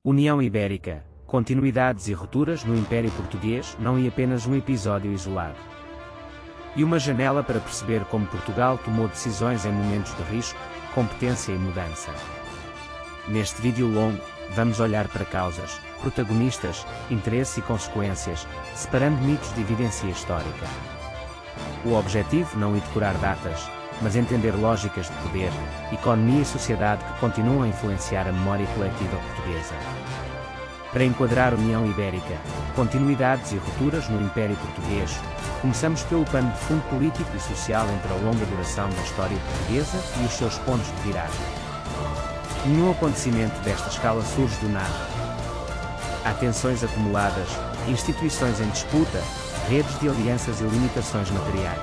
União Ibérica, continuidades e rupturas no Império Português não é apenas um episódio isolado. E uma janela para perceber como Portugal tomou decisões em momentos de risco, competência e mudança. Neste vídeo longo, vamos olhar para causas, protagonistas, interesses e consequências, separando mitos de evidência histórica. O objetivo não é decorar datas, mas entender lógicas de poder, economia e sociedade que continuam a influenciar a memória coletiva portuguesa. Para enquadrar a União Ibérica, continuidades e rupturas no Império Português, começamos pelo pano de fundo político e social entre a longa duração da história portuguesa e os seus pontos de viragem. Nenhum acontecimento desta escala surge do nada. Há tensões acumuladas, instituições em disputa, redes de alianças e limitações materiais.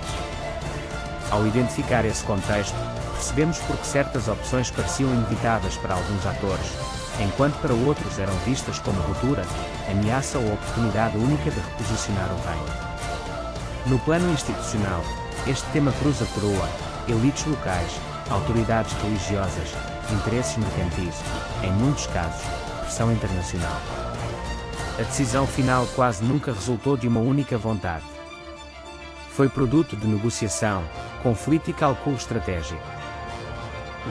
Ao identificar esse contexto, percebemos por que certas opções pareciam inevitáveis para alguns atores, enquanto para outros eram vistas como ruptura, ameaça ou oportunidade única de reposicionar o reino. No plano institucional, este tema cruza coroa, elites locais, autoridades religiosas, interesses mercantis, em muitos casos, pressão internacional. A decisão final quase nunca resultou de uma única vontade. Foi produto de negociação, conflito e cálculo estratégico.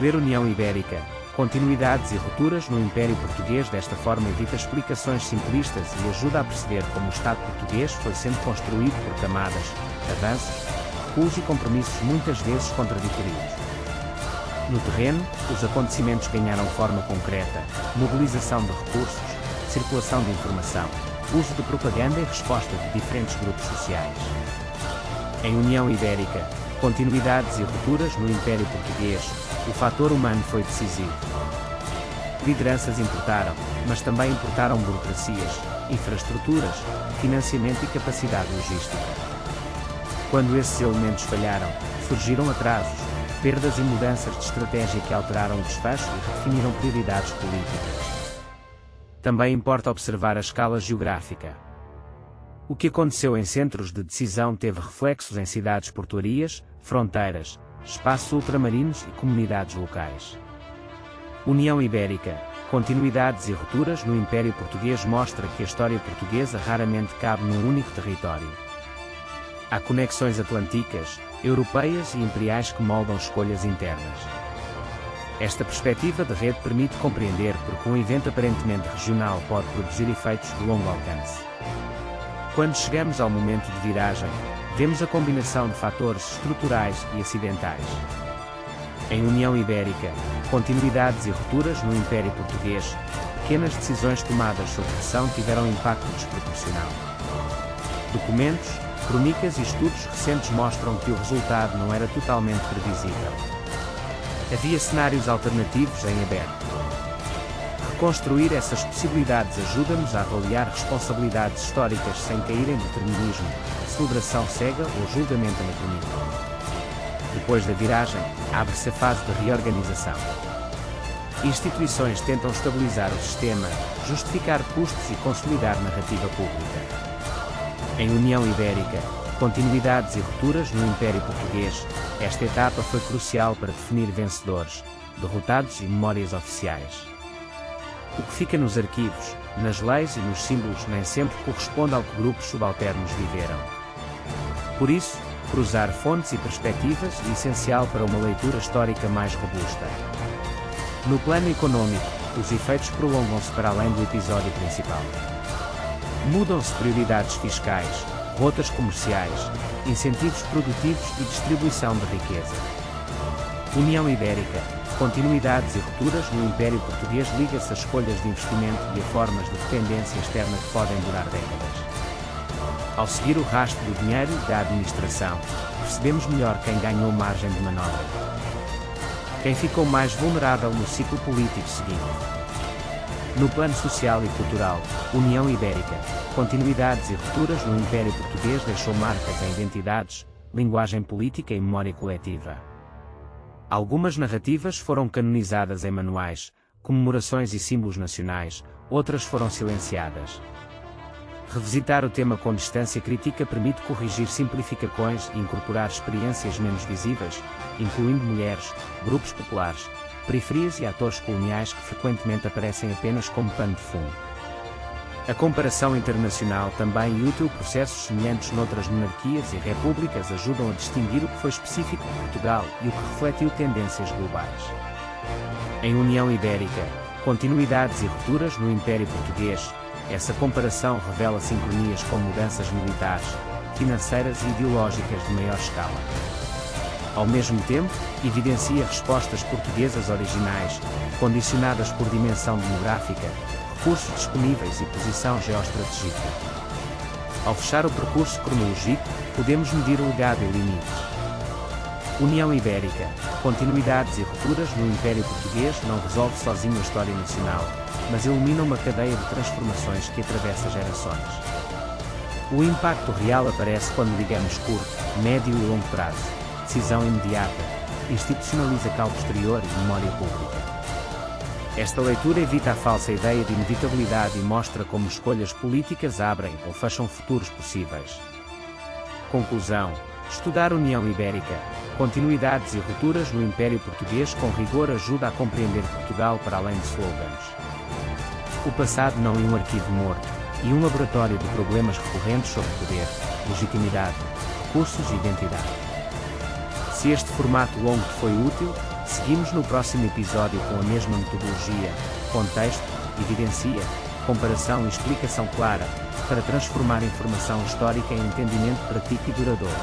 Ler União Ibérica, continuidades e rupturas no Império Português desta forma evita explicações simplistas e ajuda a perceber como o Estado português foi sendo construído por camadas, avanços, recuos e compromissos muitas vezes contraditórios. No terreno, os acontecimentos ganharam forma concreta, mobilização de recursos, circulação de informação, uso de propaganda e resposta de diferentes grupos sociais. Em União Ibérica, continuidades e rupturas no Império Português, o fator humano foi decisivo. Lideranças importaram, mas também importaram burocracias, infraestruturas, financiamento e capacidade logística. Quando esses elementos falharam, surgiram atrasos, perdas e mudanças de estratégia que alteraram o desfecho e redefiniram prioridades políticas. Também importa observar a escala geográfica. O que aconteceu em centros de decisão teve reflexos em cidades portuárias, fronteiras, espaços ultramarinos e comunidades locais. União Ibérica, continuidades e rupturas no Império Português mostra que a história portuguesa raramente cabe num único território. Há conexões atlânticas, europeias e imperiais que moldam escolhas internas. Esta perspectiva de rede permite compreender porque um evento aparentemente regional pode produzir efeitos de longo alcance. Quando chegamos ao momento de viragem, vemos a combinação de fatores estruturais e acidentais. Em União Ibérica, continuidades e rupturas no Império Português, pequenas decisões tomadas sob pressão tiveram impacto desproporcional. Documentos, crônicas e estudos recentes mostram que o resultado não era totalmente previsível. Havia cenários alternativos em aberto. Reconstruir essas possibilidades ajuda-nos a avaliar responsabilidades históricas sem cair em determinismo, celebração cega ou julgamento anacronítico. Depois da viragem, abre-se a fase de reorganização. Instituições tentam estabilizar o sistema, justificar custos e consolidar narrativa pública. Em União Ibérica, continuidades e rupturas no Império Português, esta etapa foi crucial para definir vencedores, derrotados e memórias oficiais. O que fica nos arquivos, nas leis e nos símbolos nem sempre corresponde ao que grupos subalternos viveram. Por isso, cruzar fontes e perspectivas é essencial para uma leitura histórica mais robusta. No plano econômico, os efeitos prolongam-se para além do episódio principal. Mudam-se prioridades fiscais, rotas comerciais, incentivos produtivos e distribuição de riqueza. União Ibérica, continuidades e rupturas no Império Português liga-se a escolhas de investimento e a formas de dependência externa que podem durar décadas. Ao seguir o rastro do dinheiro e da administração, percebemos melhor quem ganhou margem de manobra. Quem ficou mais vulnerável no ciclo político seguinte. No plano social e cultural, União Ibérica, continuidades e rupturas no Império Português deixou marcas em identidades, linguagem política e memória coletiva. Algumas narrativas foram canonizadas em manuais, comemorações e símbolos nacionais, outras foram silenciadas. Revisitar o tema com distância crítica permite corrigir simplificações e incorporar experiências menos visíveis, incluindo mulheres, grupos populares, periferias e atores coloniais que frequentemente aparecem apenas como pano de fundo. A comparação internacional também e útil. Processos semelhantes noutras monarquias e repúblicas ajudam a distinguir o que foi específico de Portugal e o que refletiu tendências globais. Em União Ibérica, continuidades e rupturas no Império Português, essa comparação revela sincronias com mudanças militares, financeiras e ideológicas de maior escala. Ao mesmo tempo, evidencia respostas portuguesas originais, condicionadas por dimensão demográfica, recursos disponíveis e posição geoestratégica. Ao fechar o percurso cronológico, podemos medir o legado e limites. União Ibérica, continuidades e rupturas no Império Português não resolve sozinho a história nacional, mas ilumina uma cadeia de transformações que atravessa gerações. O impacto real aparece quando ligamos curto, médio e longo prazo, decisão imediata, institucionaliza cálculo posterior e memória pública. Esta leitura evita a falsa ideia de inevitabilidade e mostra como escolhas políticas abrem ou fecham futuros possíveis. Conclusão: estudar União Ibérica, continuidades e rupturas no Império Português com rigor ajuda a compreender Portugal para além de slogans. O passado não é um arquivo morto, e um laboratório de problemas recorrentes sobre poder, legitimidade, recursos e identidade. Se este formato longo te foi útil, seguimos no próximo episódio com a mesma metodologia, contexto, evidencia, comparação e explicação clara, para transformar informação histórica em entendimento prático e duradouro.